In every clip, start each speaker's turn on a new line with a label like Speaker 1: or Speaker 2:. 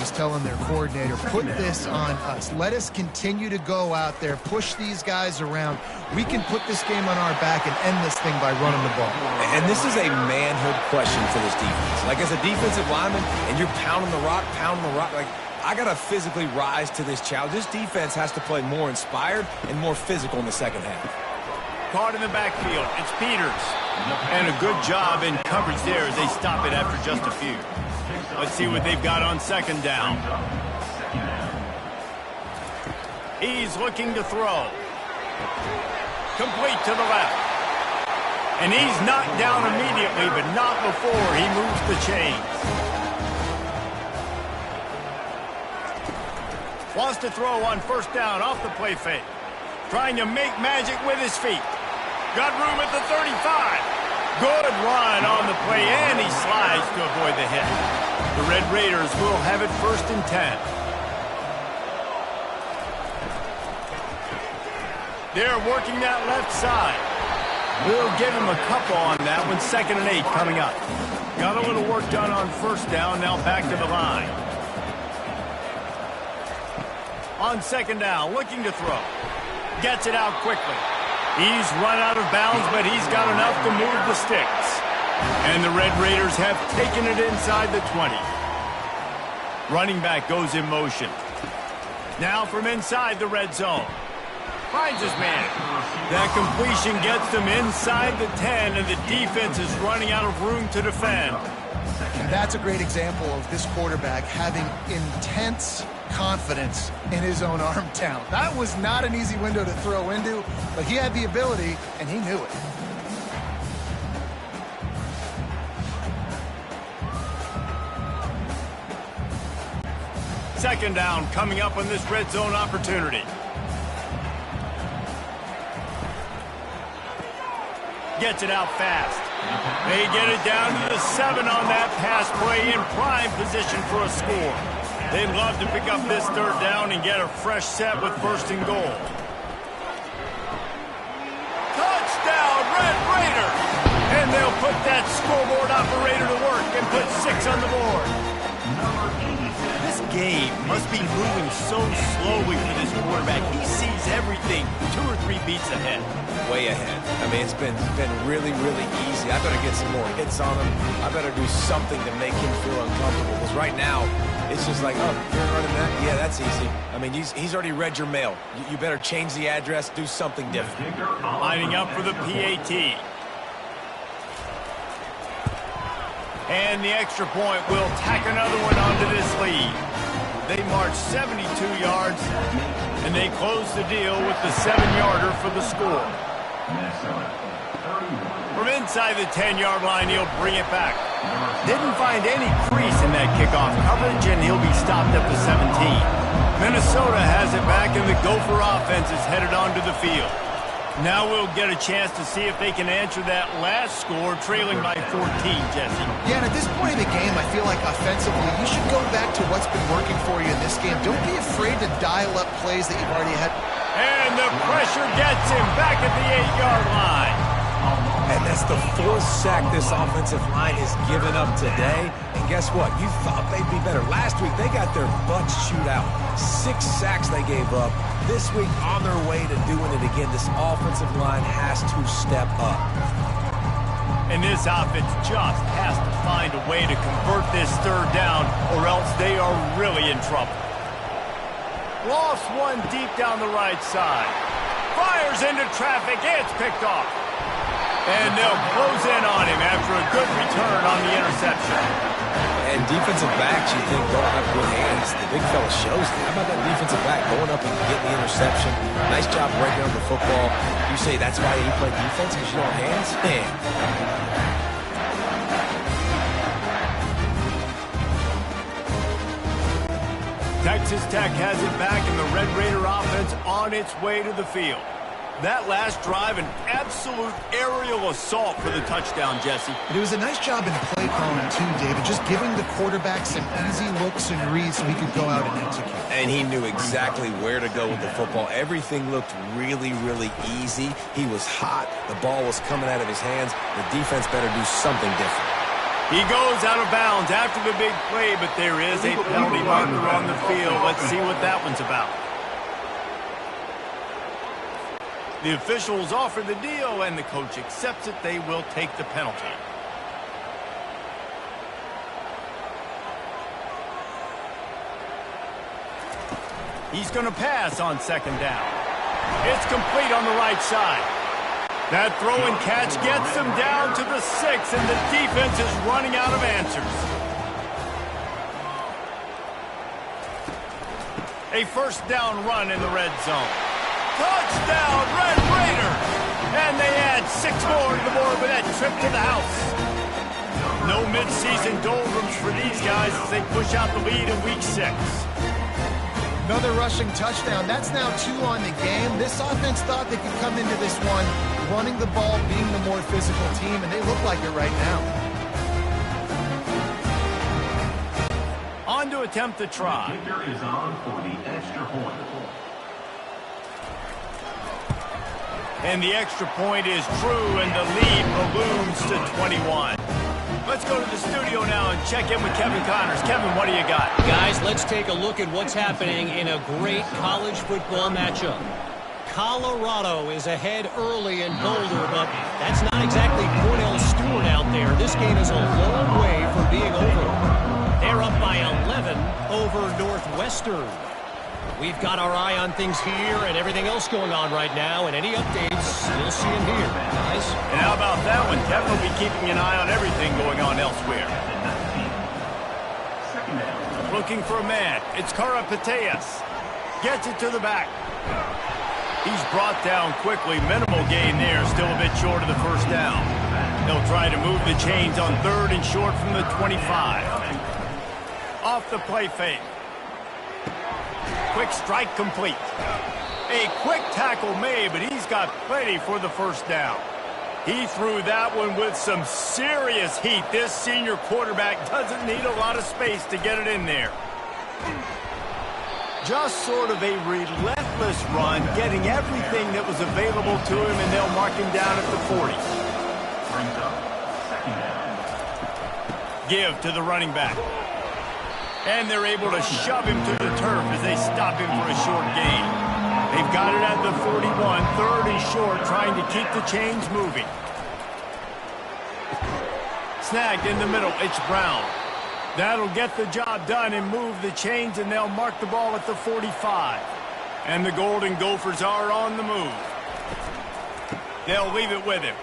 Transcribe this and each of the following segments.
Speaker 1: is telling their coordinator, put this on us. Let us continue to go out there, push these guys around. We can put this game on our back and end this thing by running the ball.
Speaker 2: And this is a manhood question for this defense. Like, as a defensive lineman, and you're pounding the rock, like, I got to physically rise to this challenge. This defense has to play more inspired and more physical in the second half.
Speaker 3: Caught in the backfield. It's Peters. And a good job in coverage there as they stop it after just a few. Let's see what they've got on second down. He's looking to throw. Complete to the left. And he's knocked down immediately, but not before he moves the chains. Wants to throw on first down off the play fake. Trying to make magic with his feet. Got room at the 35. Good run on the play, and he slides to avoid the hit. The Red Raiders will have it 1st and 10. They're working that left side. We'll give him a couple on that one. 2nd and 8 coming up. Got a little work done on first down. Now back to the line. On second down, looking to throw. Gets it out quickly. He's run out of bounds, but he's got enough to move the sticks. And the Red Raiders have taken it inside the 20. Running back goes in motion. Now from inside the red zone. Finds his man. That completion gets them inside the 10, and the defense is running out of room to defend.
Speaker 1: And that's a great example of this quarterback having intense confidence in his own arm talent. That was not an easy window to throw into, but he had the ability, and he knew it.
Speaker 3: Second down coming up on this red zone opportunity. Gets it out fast. They get it down to the 7 on that pass play, in prime position for a score. They'd love to pick up this third down and get a fresh set with 1st and goal. Touchdown, Red Raiders! And they'll put that scoreboard operator to work and put 6 on the board. This game must be moving so slowly for this quarterback. He sees everything 2 or 3 beats ahead.
Speaker 2: Way ahead. I mean, it's been really, really easy. I better get some more hits on him. I better do something to make him feel uncomfortable. Because right now, it's just like, oh, you're running that? Yeah, that's easy. I mean, he's already read your mail. You better change the address, do something different.
Speaker 3: Lining up for the PAT. And the extra point will tack another one onto this lead. They march 72 yards, and they close the deal with the 7-yarder for the score. From inside the 10-yard line, he'll bring it back. Didn't find any crease in that kickoff coverage, and he'll be stopped at the 17. Minnesota has it back, and the Gopher offense is headed onto the field. Now we'll get a chance to see if they can answer that last score, trailing by 14, Jesse.
Speaker 1: Yeah, and at this point in the game, I feel like offensively, you should go back to what's been working for you in this game. Don't be afraid to dial up plays that you've already had.
Speaker 3: And the pressure gets him back at the 8-yard line.
Speaker 2: And that's the 4th sack this offensive line has given up today. And guess what? You thought they'd be better. Last week, they got their butts chewed out. 6 sacks they gave up. This week, on their way to doing it again, this offensive line has to step up.
Speaker 3: And this offense just has to find a way to convert this third down, or else they are really in trouble. Lost one deep down the right side. Fires into traffic. It's picked off. And they'll close in on him after a good return on the interception.
Speaker 2: And defensive backs, you think, don't have good hands. The big fella shows it. How about that defensive back going up and getting the interception? Nice job breaking up the football. You say that's why you play defense, because you don't have hands? Man.
Speaker 3: Texas Tech has it back, and the Red Raider offense on its way to the field. That last drive, an absolute aerial assault for the touchdown, Jesse.
Speaker 1: It was a nice job in play calling, too, David, just giving the quarterback some easy looks and reads so he could go out and execute.
Speaker 2: And he knew exactly where to go with the football. Everything looked really, really easy. He was hot. The ball was coming out of his hands. The defense better do something different.
Speaker 3: He goes out of bounds after the big play, but there is a penalty marker on the field. Let's see what that one's about. The officials offer the deal, and the coach accepts it. They will take the penalty. He's going to pass on second down. It's complete on the right side. That throw and catch gets them down to the 6, and the defense is running out of answers. A first down run in the red zone. Touchdown, Red Raiders! And they add 6 more to the board with that trip to the house. No midseason doldrums for these guys as they push out the lead in Week 6.
Speaker 1: Another rushing touchdown. That's now 2 on the game. This offense thought they could come into this one running the ball, being the more physical team, and they look like it right now.
Speaker 3: On to attempt the try.
Speaker 4: The kicker is on for the extra point.
Speaker 3: And the extra point is true, and the lead balloons to 21. Let's go to the studio now and check in with Kevin Connors. Kevin, what do you got?
Speaker 5: Guys, let's take a look at what's happening in a great college football matchup. Colorado is ahead early in Boulder, but that's not exactly Cornell Stewart out there. This game is a long way from being over. They're up by 11 over Northwestern. We've got our eye on things here and everything else going on right now, and any updates, you'll see them here, guys.
Speaker 3: And how about that one? Kevin will be keeping an eye on everything going on elsewhere. Looking for a man. It's Karapateas. Gets it to the back. He's brought down quickly. Minimal gain there. Still a bit short of the first down. They'll try to move the chains on 3rd and short from the 25. Off the play fake. Quick strike complete. A quick tackle made, but he's got plenty for the first down. He threw that one with some serious heat. This senior quarterback doesn't need a lot of space to get it in there. Just sort of a relentless run, getting everything that was available to him, and they'll mark him down at the 40. Give to the running back. And they're able to shove him to the turf as they stop him for a short gain. They've got it at the 41, 3rd and short, trying to keep the chains moving. Snagged in the middle, it's Brown. That'll get the job done and move the chains, and they'll mark the ball at the 45. And the Golden Gophers are on the move. They'll leave it with him.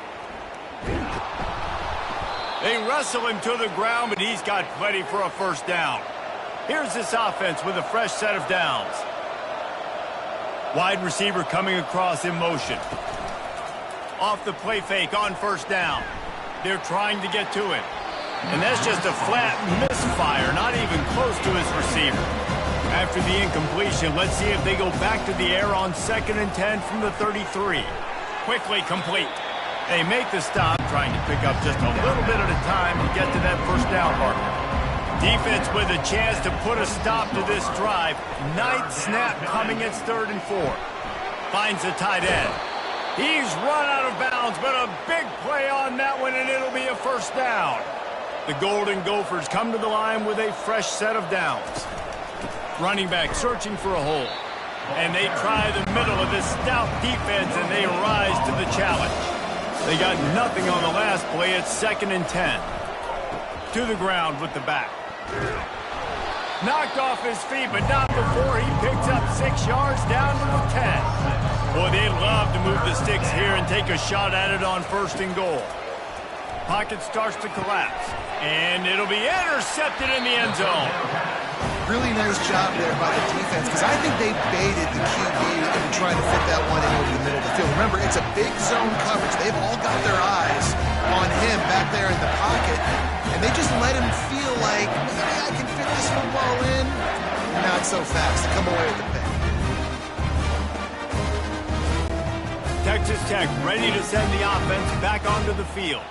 Speaker 3: They wrestle him to the ground, but he's got plenty for a first down. Here's this offense with a fresh set of downs. Wide receiver coming across in motion. Off the play fake on first down. They're trying to get to him. And that's just a flat misfire, not even close to his receiver. After the incompletion, let's see if they go back to the air on 2nd and 10 from the 33. Quickly complete. They make the stop, trying to pick up just a little bit at a time to get to that first down marker. Defense with a chance to put a stop to this drive. Ninth snap coming, it's 3rd and 4. Finds the tight end. He's run out of bounds, but a big play on that one, and it'll be a first down. The Golden Gophers come to the line with a fresh set of downs. Running back searching for a hole. And they try the middle of this stout defense, and they rise to the challenge. They got nothing on the last play. It's 2nd and 10. To the ground with the back. Knocked off his feet, but not before he picks up 6 yards down to the 10. Boy, they'd love to move the sticks here and take a shot at it on 1st and goal. Pocket starts to collapse, and it'll be intercepted in the end zone.
Speaker 1: Really nice job there by the defense, because I think they baited the QB and trying to fit that one in over the middle of the field. Remember, it's a big zone coverage. They've all got their eyes on him back there in the pocket, and they just let him feel like, maybe I can fit this football in. Not so fast. Come away with the pick.
Speaker 3: Texas Tech ready to send the offense back onto the field.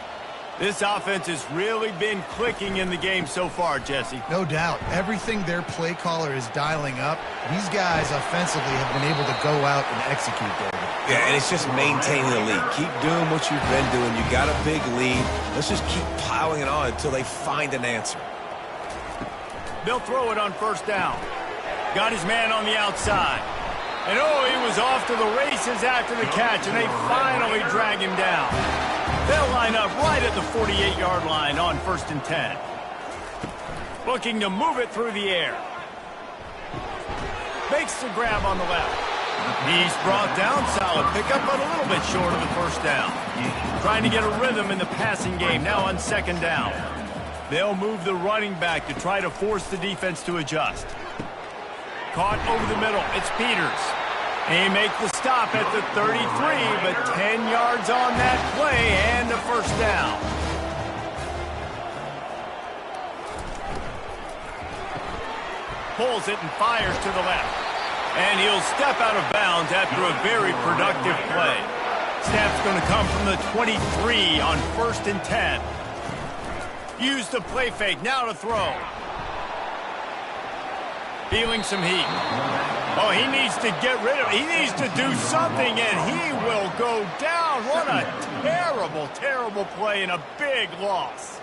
Speaker 3: This offense has really been clicking in the game so far, Jesse.
Speaker 1: No doubt. Everything their play caller is dialing up, these guys offensively have been able to go out and execute, David.
Speaker 2: Yeah, and it's just maintaining the lead. Keep doing what you've been doing. You got a big lead. Let's just keep piling it on until they find an answer.
Speaker 3: They'll throw it on first down. Got his man on the outside. And oh, he was off to the races after the catch, and they finally drag him down. They'll line up right at the 48-yard line on 1st and 10. Looking to move it through the air. Makes the grab on the left. He's brought down, solid pickup, but a little bit short of the first down. Trying to get a rhythm in the passing game, now on 2nd down. They'll move the running back to try to force the defense to adjust. Caught over the middle, it's Peters. He makes the stop at the 33, but 10 yards on that play and a first down. Pulls it and fires to the left. And he'll step out of bounds after a very productive play. Snap's going to come from the 23 on 1st and 10. Use the play fake, now to throw. Feeling some heat. Oh, he needs to get rid of it. He needs to do something, and he will go down. What a terrible, terrible play and a big loss.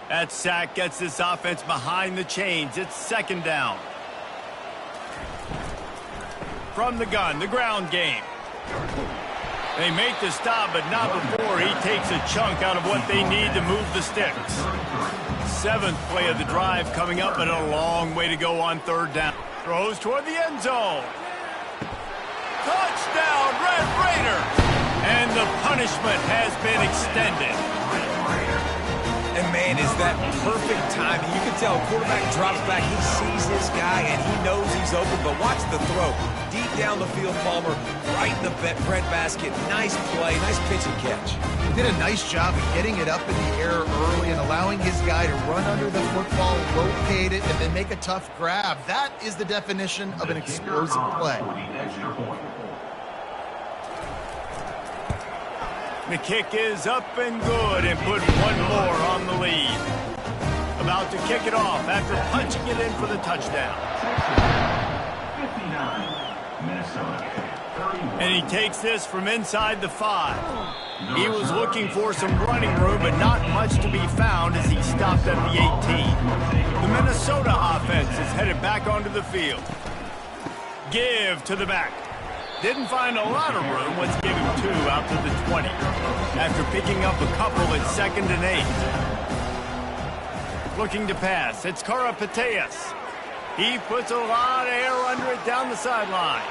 Speaker 3: That sack gets this offense behind the chains. It's 2nd down. From the gun, the ground game. They make the stop, but not before he takes a chunk out of what they need to move the sticks. 7th play of the drive coming up, but a long way to go on 3rd down. Throws toward the end zone. Touchdown, Red Raiders! And the punishment has been extended.
Speaker 2: And, man, is that perfect timing. You can tell quarterback drops back. He sees his guy, and he knows he's open. But watch the throw. Deep down the field, Palmer, right in the breadbasket. Nice play, nice pitch and catch.
Speaker 1: He did a nice job of getting it up in the air early and allowing his guy to run under the football, locate it, and then make a tough grab. That is the definition of an explosive play.
Speaker 3: The kick is up and good and put one more on the lead. About to kick it off after punching it in for the touchdown.
Speaker 4: 59, Minnesota.
Speaker 3: And he takes this from inside the 5. He was looking for some running room, but not much to be found as he stopped at the 18. The Minnesota offense is headed back onto the field. Give to the back. Didn't find a lot of room. Let's give him 2 out to the 20. After picking up a couple at 2nd and 8. Looking to pass. It's Karapateas. He puts a lot of air under it down the sideline.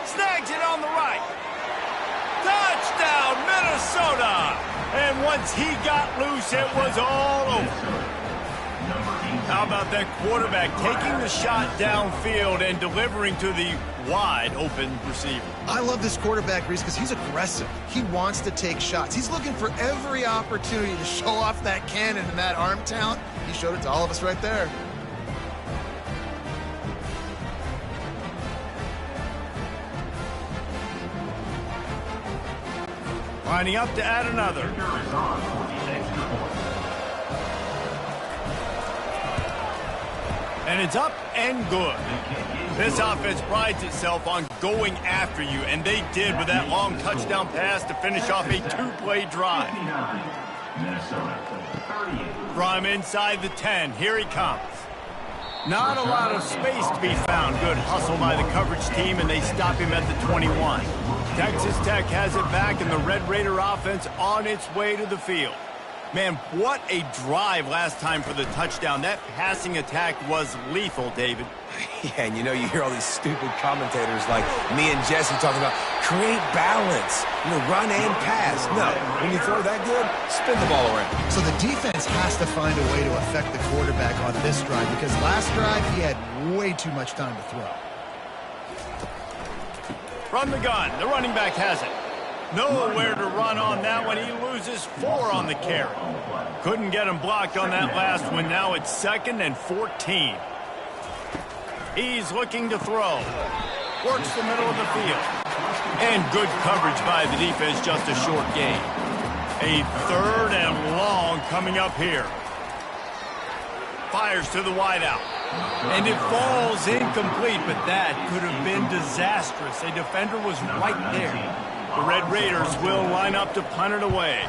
Speaker 3: Snags it on the right. Touchdown, Minnesota! And once he got loose, it was all over. How about that quarterback taking the shot downfield and delivering to the wide open receiver?
Speaker 1: I love this quarterback, Reese, because he's aggressive. He wants to take shots. He's looking for every opportunity to show off that cannon and that arm talent. He showed it to all of us right there.
Speaker 3: Lining up to add another. And it's up and good. This offense prides itself on going after you, and they did with that long touchdown pass to finish off a 2-play drive. From inside the 10, here he comes. Not a lot of space to be found. Good hustle by the coverage team, and they stop him at the 21. Texas Tech has it back, and the Red Raider offense on its way to the field. Man, what a drive last time for the touchdown. That passing attack was lethal, David.
Speaker 2: Yeah, and you know, you hear all these stupid commentators like me and Jesse talking about create balance, run and pass. No, when you throw that good, spin the ball around.
Speaker 1: So the defense has to find a way to affect the quarterback on this drive, because last drive he had way too much time to throw.
Speaker 3: From the gun, the running back has it. Nowhere to run on that one. He loses 4 on the carry. Couldn't get him blocked on that last one. Now it's 2nd and 14. He's looking to throw. Works the middle of the field. And good coverage by the defense, just a short gain. A 3rd and long coming up here. Fires to the wideout. And it falls incomplete, but that could have been disastrous. A defender was right there. The Red Raiders will line up to punt it away.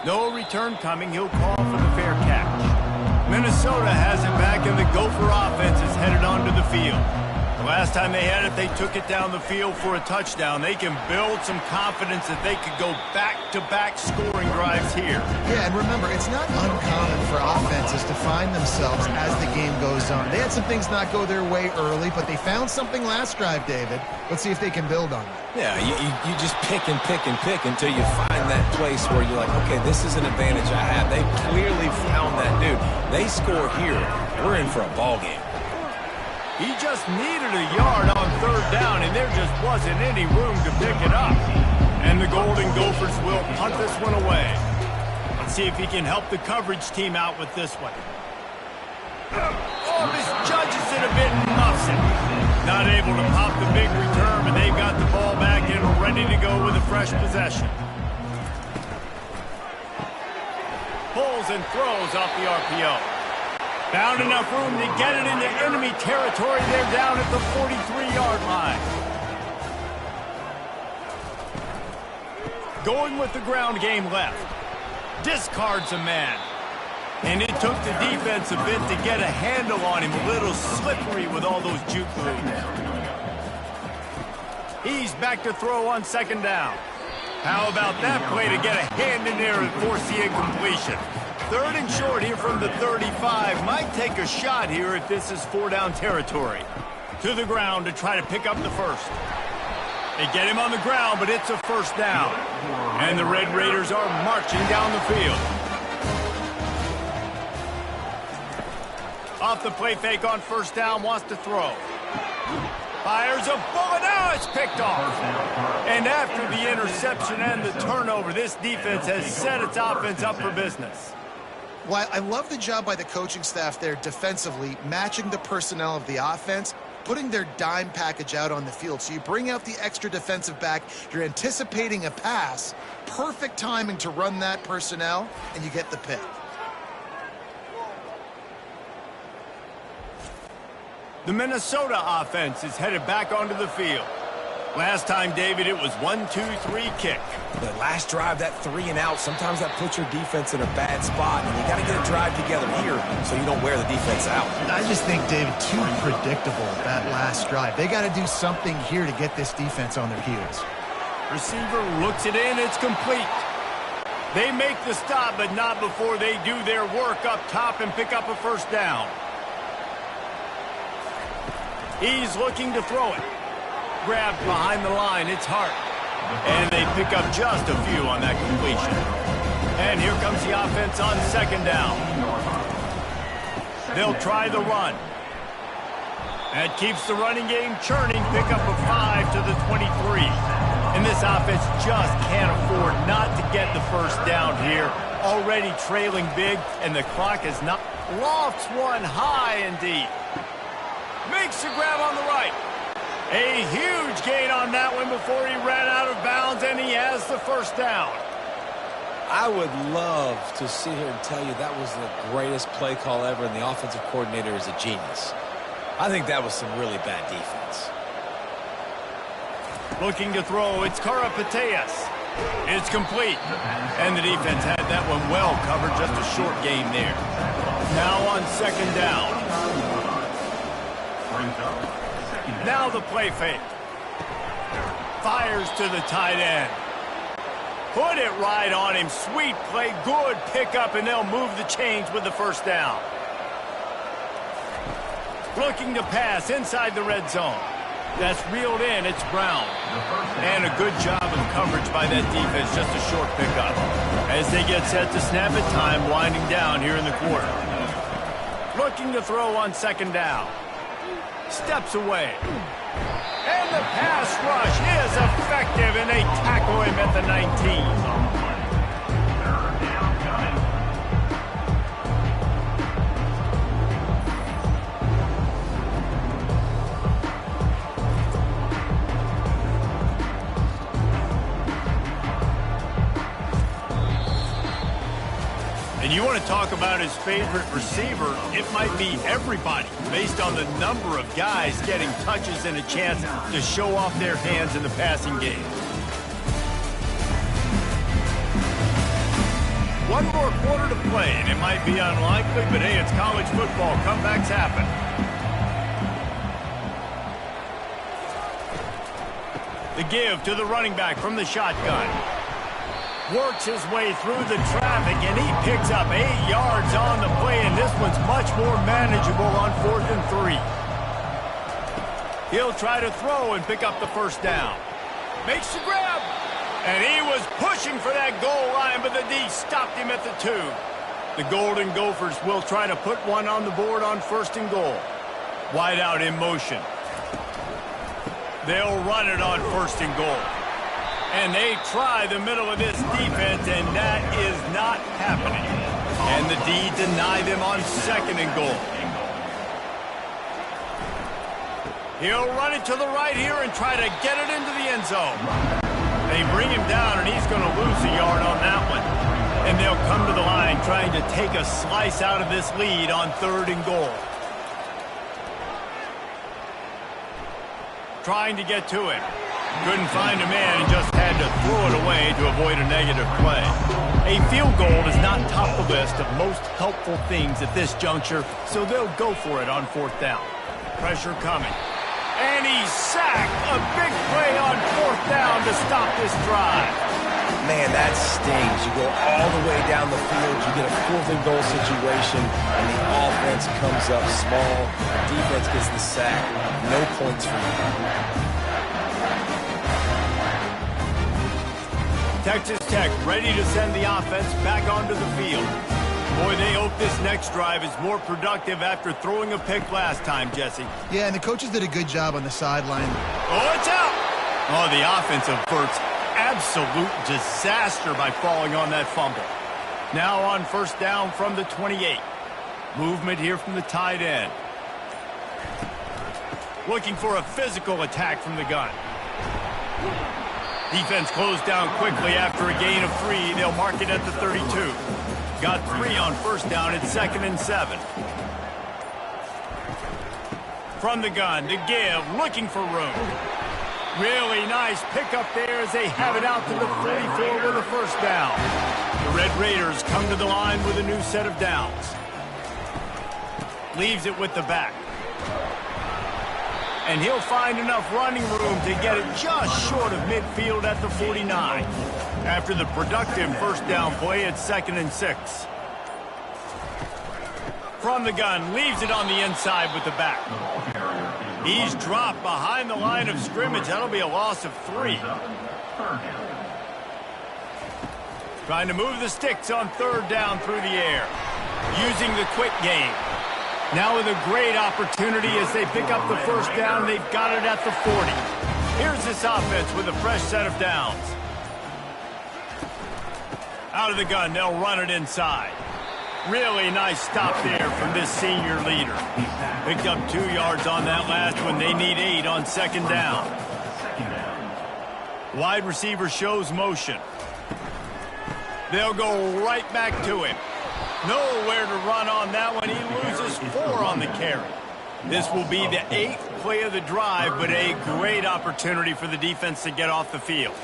Speaker 3: No return coming. He'll call for the fair catch. Minnesota has it back, and the Gopher offense is headed onto the field. The last time they had it, they took it down the field for a touchdown. They can build some confidence that they could go back-to-back scoring drives here.
Speaker 1: Yeah, and remember, it's not uncommon for offenses to find themselves as the game goes on. They had some things not go their way early, but they found something last drive, David. Let's see if they can build on it.
Speaker 2: Yeah, you just pick and pick and pick until you find that place where you're like, okay, this is an advantage I have. They clearly found that, dude. They score here. We're in for a ball game.
Speaker 3: He just needed a yard on 3rd down, and there just wasn't any room to pick it up. And the Golden Gophers will punt this one away. Let's see if he can help the coverage team out with this one. Oh, misjudges it a bit and muffs it. Not able to pop the big return, but they've got the ball back and ready to go with a fresh possession. Pulls and throws off the RPO. Found enough room to get it into enemy territory. They're down at the 43-yard line. Going with the ground game left. Discards a man. And it took the defense a bit to get a handle on him. A little slippery with all those juke moves. He's back to throw on 2nd down. How about that play to get a hand in there and force the incompletion? 3rd and short here from the 35. Might take a shot here if this is 4-down territory. To the ground to try to pick up the first. They get him on the ground, but it's a 1st down. And the Red Raiders are marching down the field. Off the play fake on 1st down, wants to throw. Fires a bullet. Now it's picked off. And after the interception and the turnover, this defense has set its offense up for business.
Speaker 1: Well, I love the job by the coaching staff there defensively, matching the personnel of the offense, putting their dime package out on the field. So you bring out the extra defensive back, you're anticipating a pass, perfect timing to run that personnel, and you get the pick.
Speaker 3: The Minnesota offense is headed back onto the field. Last time, David, it was 1-2-3 kick.
Speaker 2: The last drive, that 3 and out, sometimes that puts your defense in a bad spot, and you got to get a drive together here so you don't wear the defense out.
Speaker 1: I just think, David, too predictable that last drive. They got to do something here to get this defense on their heels.
Speaker 3: Receiver looks it in, it's complete. They make the stop, but not before they do their work up top and pick up a 1st down. He's looking to throw it. Grabbed behind the line, it's Hart. And they pick up just a few on that completion. And here comes the offense on 2nd down. They'll try the run. That keeps the running game churning. Pick up a 5 to the 23. And this offense just can't afford not to get the 1st down here. Already trailing big, and the clock is not. Lofts one high and deep. Makes the grab on the right. A huge gain on that one before he ran out of bounds, and he has the 1st down.
Speaker 2: I would love to sit here and tell you that was the greatest play call ever, and the offensive coordinator is a genius. I think that was some really bad defense.
Speaker 3: Looking to throw, it's Karapateas. It's complete. And the defense had that one well covered, just a short gain there. Now on 2nd down. Now the play fake. Fires to the tight end. Put it right on him. Sweet play, good pickup, and they'll move the chains with the 1st down. Looking to pass inside the red zone. That's reeled in. It's Brown. And a good job of coverage by that defense. Just a short pickup. As they get set to snap it, time winding down here in the quarter. Looking to throw on 2nd down. steps away. And the pass rush is effective, and they tackle him at the 19. And you want to talk about his favorite receiver, it might be everybody, based on the number of guys getting touches and a chance to show off their hands in the passing game. One more quarter to play, and it might be unlikely, but hey, it's college football. Comebacks happen. The give to the running back from the shotgun. Works his way through the traffic, and he picks up 8 yards on the play, and this one's much more manageable on 4th and 3. He'll try to throw and pick up the first down. Makes the grab, and he was pushing for that goal line, but the D stopped him at the 2. The Golden Gophers will try to put one on the board on 1st and goal. Wide out in motion. They'll run it on 1st and goal. And they try the middle of this defense, and that is not happening. And the D deny them on 2nd and goal. He'll run it to the right here and try to get it into the end zone. They bring him down, and he's going to lose a yard on that one. And they'll come to the line trying to take a slice out of this lead on 3rd and goal. Trying to get to him. Couldn't find a man and just had to throw it away to avoid a negative play. A field goal does not top the list of most helpful things at this juncture, so they'll go for it on 4th down. Pressure coming. And he's sacked. A big play on 4th down to stop this drive.
Speaker 2: Man, that stings. You go all the way down the field, you get a 4th and goal situation, and the offense comes up small. The defense gets the sack. No points for you.
Speaker 3: Texas Tech ready to send the offense back onto the field. Boy, they hope this next drive is more productive after throwing a pick last time, Jesse.
Speaker 1: Yeah, and the coaches did a good job on the sideline.
Speaker 3: Oh, it's out! Oh, the offense averts absolute disaster by falling on that fumble. Now on 1st down from the 28. Movement here from the tight end. Looking for a physical attack from the gun. Defense closed down quickly after a gain of 3. They'll mark it at the 32. Got 3 on 1st down at 2nd and 7. From the gun to give, looking for room. Really nice pickup there as they have it out to the 44 with a 1st down. The Red Raiders come to the line with a new set of downs. Leaves it with the back. And he'll find enough running room to get it just short of midfield at the 49. After the productive 1st down play at 2nd and 6. From the gun, leaves it on the inside with the back. He's dropped behind the line of scrimmage. That'll be a loss of 3. Trying to move the sticks on 3rd down through the air. Using the quick game. Now with a great opportunity as they pick up the 1st down. They've got it at the 40. Here's this offense with a fresh set of downs. Out of the gun, they'll run it inside. Really nice stop there from this senior leader. Picked up 2 yards on that last one. They need 8 on 2nd down. Wide receiver shows motion. They'll go right back to him. Nowhere to run on that one. He loses 4 on the carry. This will be the 8th play of the drive, but a great opportunity for the defense to get off the field.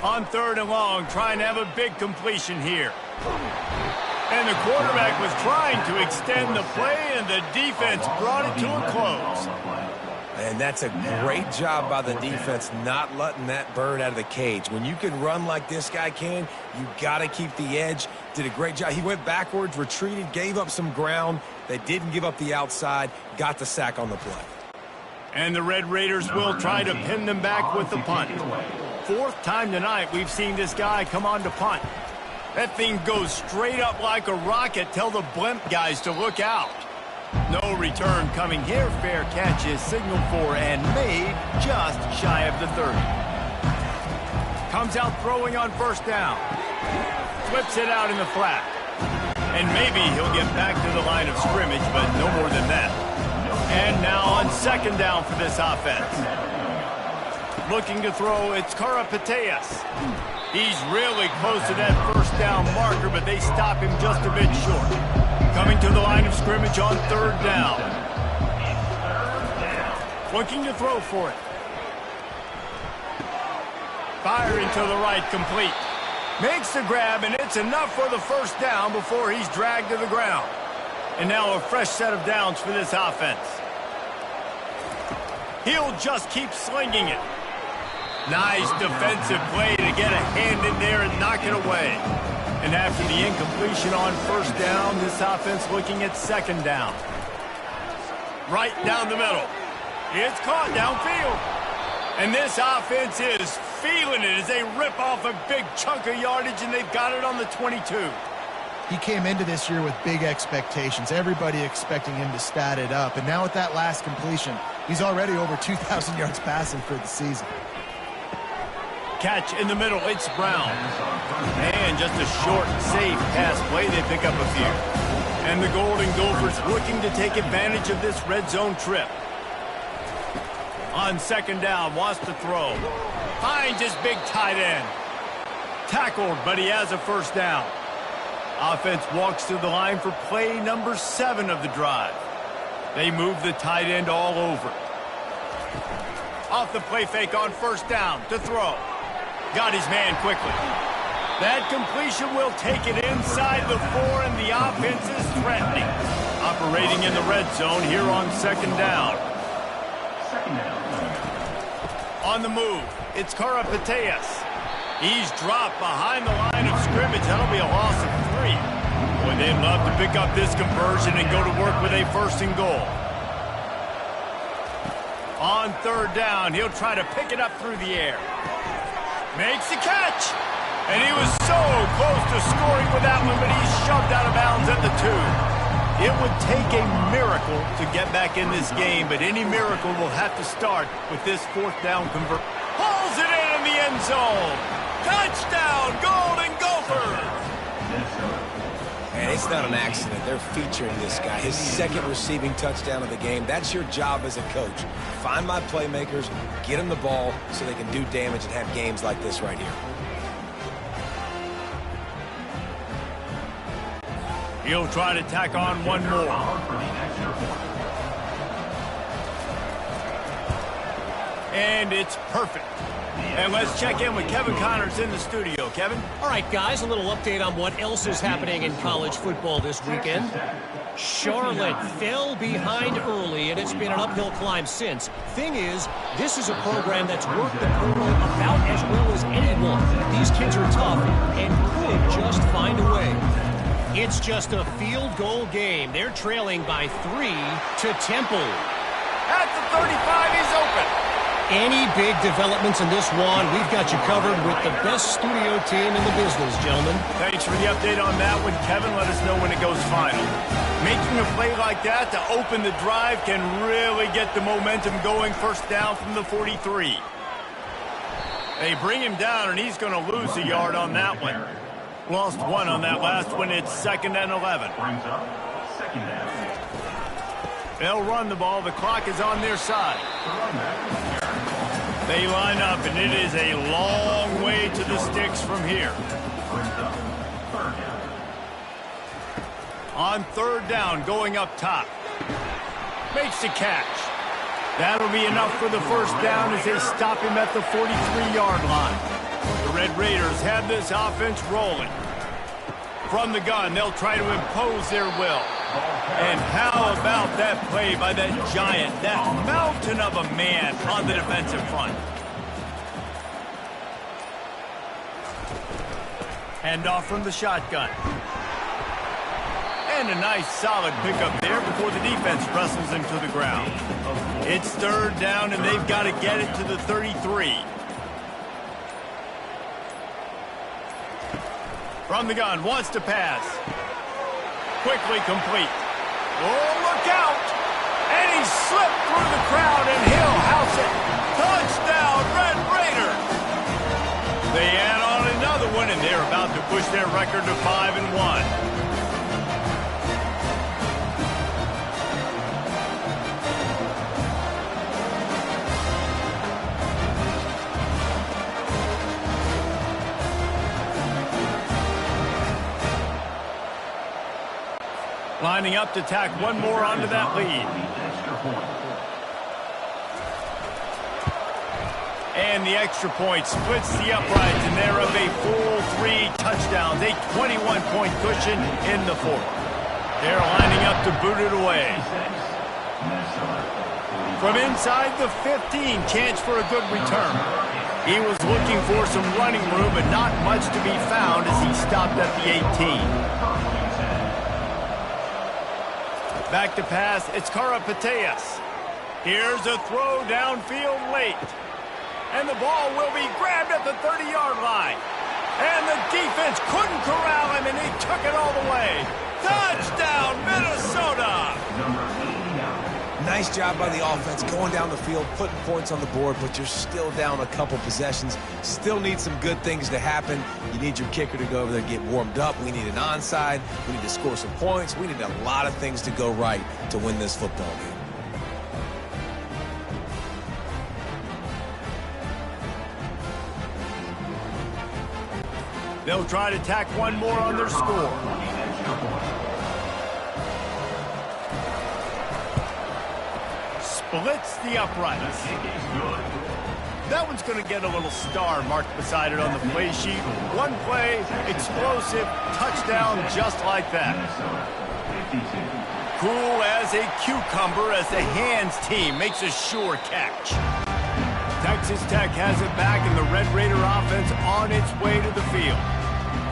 Speaker 3: On 3rd and long, trying to have a big completion here. And the quarterback was trying to extend the play, and the defense brought it to a close.
Speaker 2: And that's a great job by the defense not letting that bird out of the cage. When you can run like this guy can, you got to keep the edge. Did a great job. He went backwards, retreated, gave up some ground. They didn't give up the outside, got the sack on the play.
Speaker 3: And the Red Raiders will try to pin them back with the punt. 4th time tonight we've seen this guy come on to punt. That thing goes straight up like a rocket. Tell the blimp guys to look out. No return coming here. Fair catch is signaled for and made just shy of the 30. Comes out throwing on first down. Flips it out in the flat. And maybe he'll get back to the line of scrimmage, but no more than that. And now on second down for this offense. Looking to throw, it's Karapateas. He's really close to that first down marker, but they stop him just a bit short. Coming to the line of scrimmage on third down. Looking to throw for it. Firing to the right, complete. Makes the grab, and it's enough for the first down before he's dragged to the ground. And now a fresh set of downs for this offense. He'll just keep slinging it. Nice defensive play to get a hand in there and knock it away. And after the incompletion on first down, this offense looking at second down. Right down the middle. It's caught downfield. And this offense is feeling it as they rip off a big chunk of yardage, and they've got it on the 22.
Speaker 1: He came into this year with big expectations. Everybody expecting him to stat it up. And now with that last completion, he's already over 2,000 yards passing for the season.
Speaker 3: Catch in the middle, it's Brown. And just a short, safe pass play, they pick up a few. And the Golden Gophers looking to take advantage of this red zone trip. On second down, wants to throw. Finds his big tight end. Tackled, but he has a first down. Offense walks to the line for play number 7 of the drive. They move the tight end all over. Off the play fake on first down to throw. Got his man quickly. That completion will take it inside the 4, and the offense is threatening. Operating in the red zone here on second down. On the move, it's Karapateas. He's dropped behind the line of scrimmage. That'll be a loss of 3. Boy, they'd love to pick up this conversion and go to work with a first and goal. On third down, he'll try to pick it up through the air. Makes the catch. And he was so close to scoring with that one, but he's shoved out of bounds at the 2. It would take a miracle to get back in this game, but any miracle will have to start with this fourth down conversion. Pulls it in the end zone. Touchdown, Golden Gophers!
Speaker 2: And it's not an accident. They're featuring this guy. His second receiving touchdown of the game. That's your job as a coach. Find my playmakers, get them the ball so they can do damage and have games like this right here.
Speaker 3: He'll try to tack on one more. And it's perfect. And let's check in with Kevin Connors in the studio. Kevin?
Speaker 5: All right, guys, a little update on what else is happening in college football this weekend. Charlotte fell behind early, and it's been an uphill climb since. Thing is, this is a program that's worked the portal about as well as anyone. These kids are tough and could just find a way. It's just a field goal game. They're trailing by 3 to Temple.
Speaker 3: At the 35, he's open.
Speaker 5: Any big developments in this one, we've got you covered with the best studio team in the business, gentlemen.
Speaker 3: Thanks for the update on that one, Kevin. Let us know when it goes final. Making a play like that to open the drive can really get the momentum going. First down from the 43. They bring him down, and he's going to lose a yard on that one. Lost 1 on that last one. It's 2nd and 11. They'll run the ball. The clock is on their side. They line up, and it is a long way to the sticks from here. On third down, going up top. Makes the catch. That'll be enough for the first down as they stop him at the 43-yard line. The Red Raiders have this offense rolling. From the gun, they'll try to impose their will. And how about that play by that giant, that mountain of a man on the defensive front? Handoff from the shotgun. And a nice solid pickup there before the defense wrestles him to the ground. It's third down, and they've got to get it to the 33. From the gun, wants to pass. Quickly complete. Oh, look out! He slipped through the crowd, and he'll house it. Touchdown, Red Raiders! They add on another one, and they're about to push their record to 5-1. Lining up to tack one more onto that lead. And the extra point splits the uprights, and they're up a full 3 touchdowns, a 21-point cushion in the fourth. They're lining up to boot it away. From inside the 15, chance for a good return. He was looking for some running room, but not much to be found as he stopped at the 18. Back to pass, it's Karapateas. Here's a throw downfield late. And the ball will be grabbed at the 30-yard line. And the defense couldn't corral him, and he took it all the way. Touchdown, Minnesota!
Speaker 2: Nice job by the offense going down the field, putting points on the board, but you're still down a couple possessions. Still need some good things to happen. You need your kicker to go over there and get warmed up. We need an onside. We need to score some points. We need a lot of things to go right to win this football game.
Speaker 3: They'll try to tack one more on their score. Splits the uprights. That one's going to get a little star marked beside it on the play sheet. One play, explosive, touchdown just like that. Cool as a cucumber as the hands team makes a sure catch. Texas Tech has it back, and the Red Raider offense on its way to the field.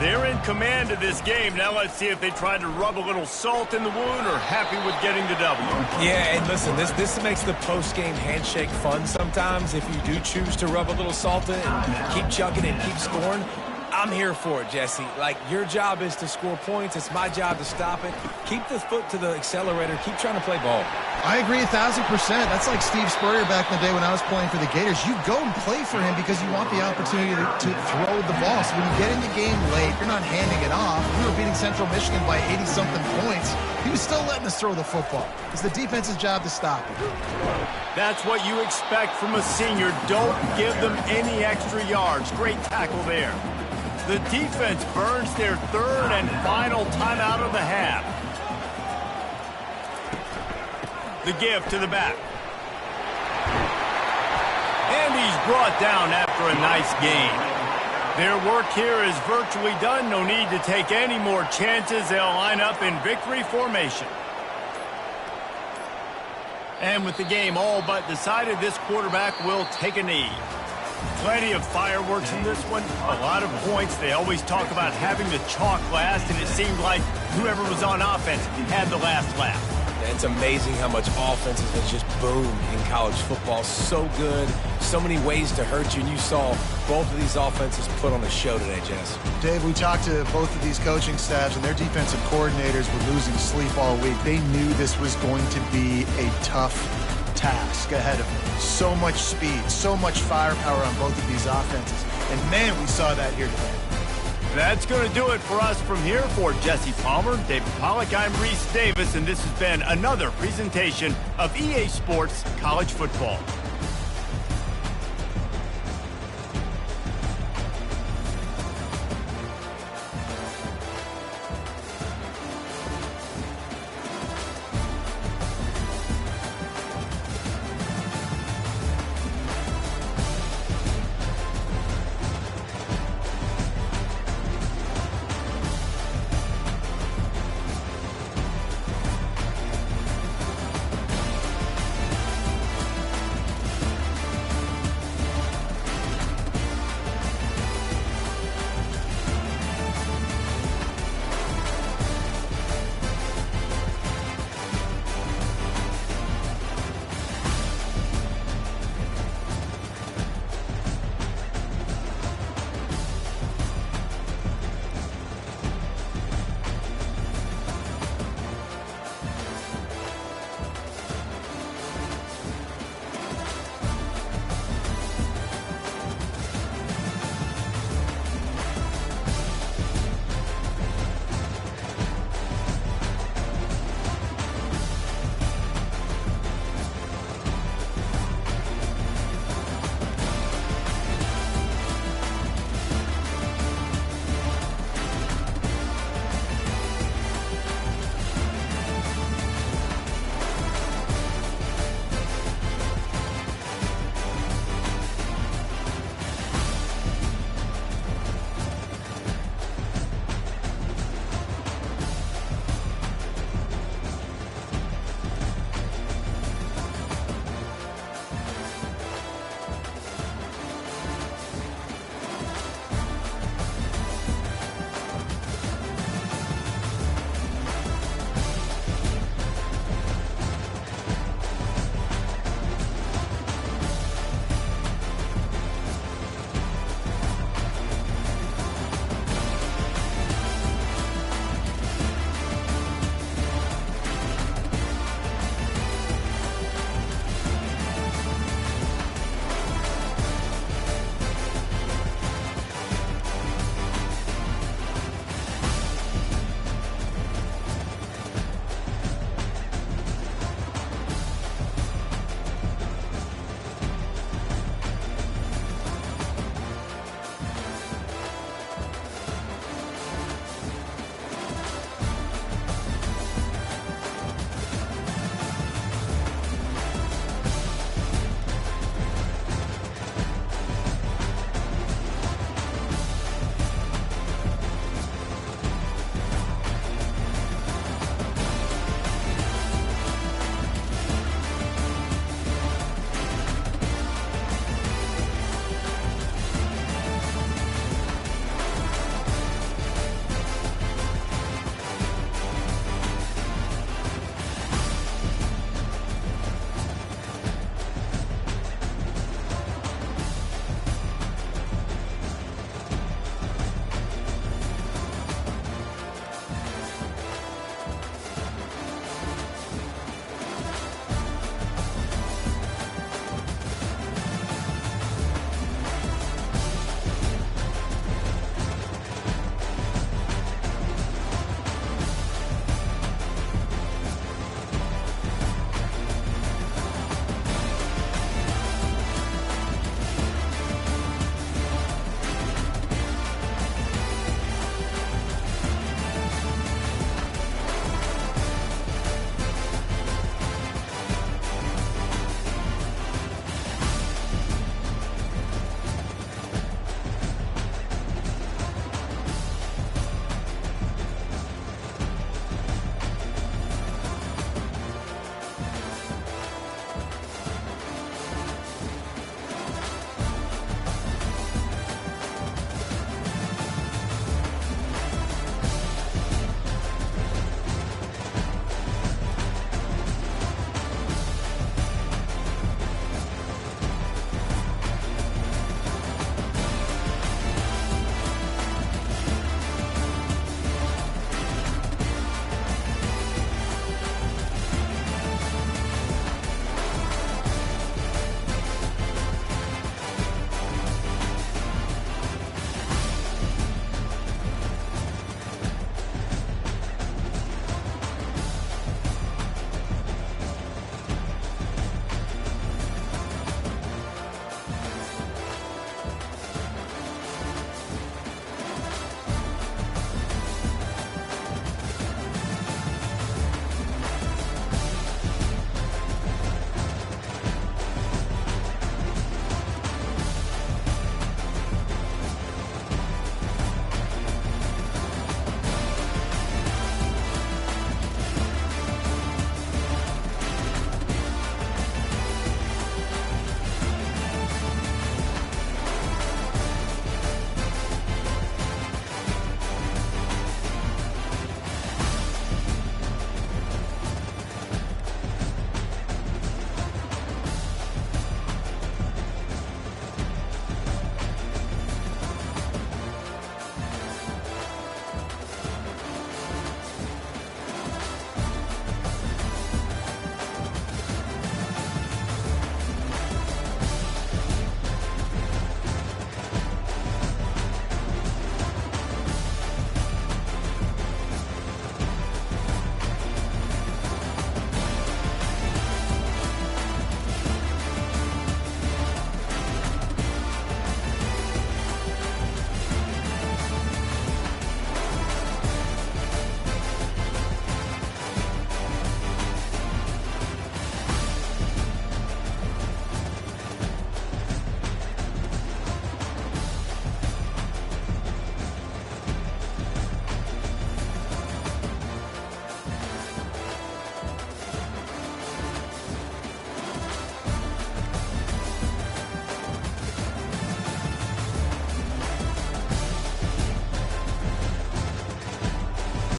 Speaker 3: They're in command of this game. Now let's see if they try to rub a little salt in the wound or happy with getting the W.
Speaker 2: Yeah, and listen, this makes the post-game handshake fun sometimes. If you do choose to rub a little salt in it and keep chugging and keep scoring, I'm here for it, Jesse. Like, your job is to score points. It's my job to stop it. Keep the foot to the accelerator. Keep trying to play ball.
Speaker 1: I agree 1,000%. That's like Steve Spurrier back in the day when I was playing for the Gators. You go and play for him because you want the opportunity to throw the ball. So when you get in the game late, you're not handing it off. We were beating Central Michigan by 80-something points. He was still letting us throw the football. It's the defense's job to stop it.
Speaker 3: That's what you expect from a senior. Don't give them any extra yards. Great tackle there. The defense burns their third and final timeout of the half. The give to the back. And he's brought down after a nice gain. Their work here is virtually done. No need to take any more chances. They'll line up in victory formation. And with the game all but decided, this quarterback will take a knee. Plenty of fireworks in this one. A lot of points. They always talk about having the chalk last, and it seemed like whoever was on offense had the last laugh.
Speaker 2: It's amazing how much offense has just boomed in college football. So good. So many ways to hurt you. And you saw both of these offenses put on a show today, Jess.
Speaker 1: Dave, we talked to both of these coaching staffs, and their defensive coordinators were losing sleep all week. They knew this was going to be a tough task ahead of them. So much speed, so much firepower on both of these offenses. And, man, we saw that here today.
Speaker 3: That's going to do it for us from here. For Jesse Palmer, David Pollack, I'm Reese Davis, and this has been another presentation of EA Sports College Football.